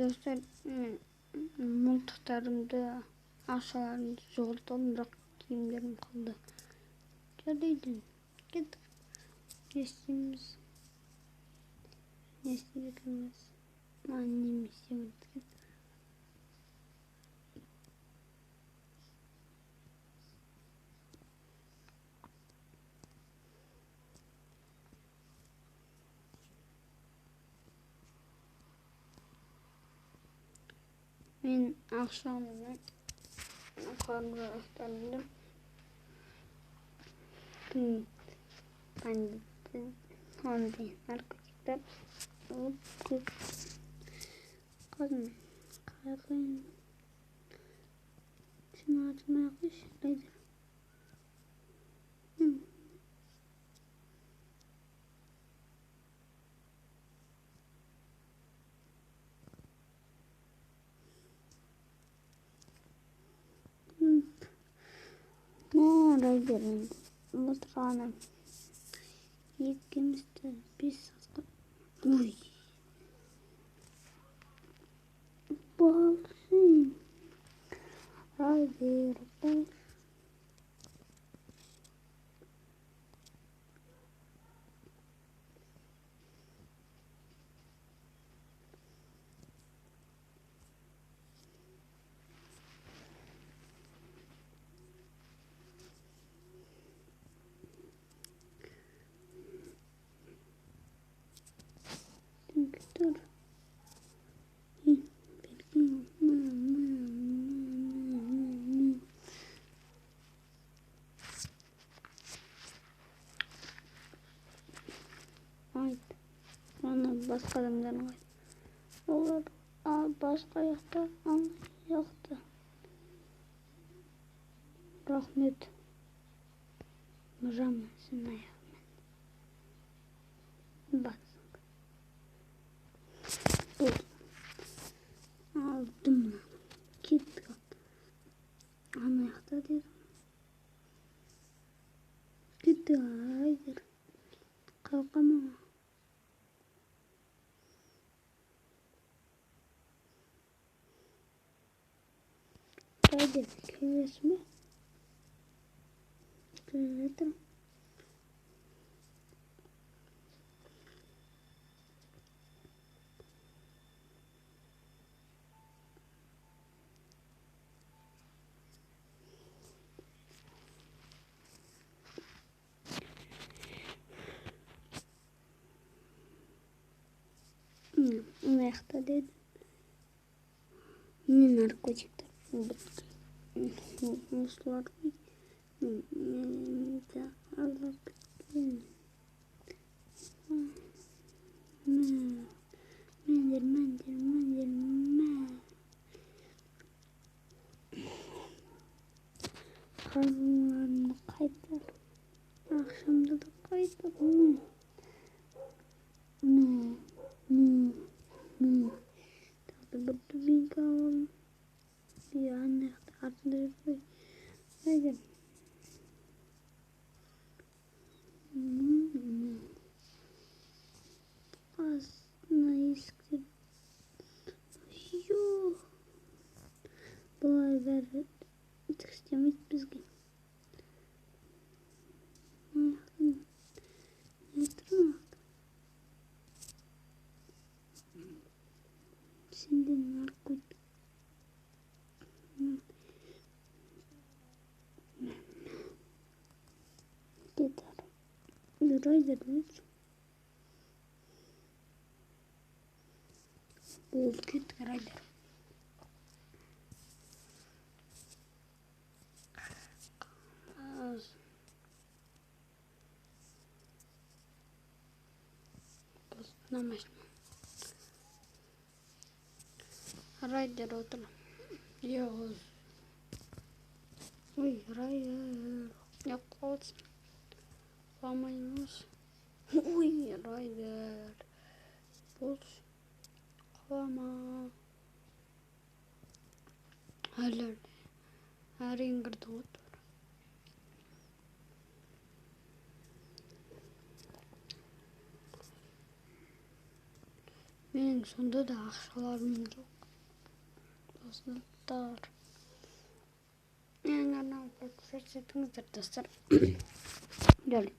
достор, мылтыктарымды, акчаларымды жоголтуп, бирок кийимдерим калды. Жарайды, кеттик. Не істейміз? Не істейік емес? Не істейміз? Мен акчамды карындашым бандиттин андай наркотиктер алып калдым. Кайгын сен атмай койчу Райдер. Райдер мылтыганы экимизди 5 саатка болсун. Райдер бол. Dur. Ayt. Аны башка адамдардын кайт. Олар башка жакта, аны жакта. Рахмет. Мыжам сен аягымен. Бак. Алдым. Кеттик. Аны жакта дедим. Кеттик, Райдер. Калкама. Райдер, келесиңби? Келе турам. Аны жакта дедим. Мен наркотиктер мусулар менде алып кеткен. Карынlarını kaytar. Akşamda da kaytar. Tadı bir dubinka alalım. Bir anne ardında bir haydi. Aslında eski. Yok. Bulay verip istemeyiz bizge. Senden narkotik. Gitar. Rayder lütfen. Bol git Rayder. Namaz. Rayder otur. Yok. Ой, Райдер. Yaklaşsın. Kamaymış. Ой, Райдер. Boş. Kama. Haller. Her ingirdi otur. Benim sonunda da akşalarım yok. dostlar. Yani ne yapacağız? Dostlar. Gelin.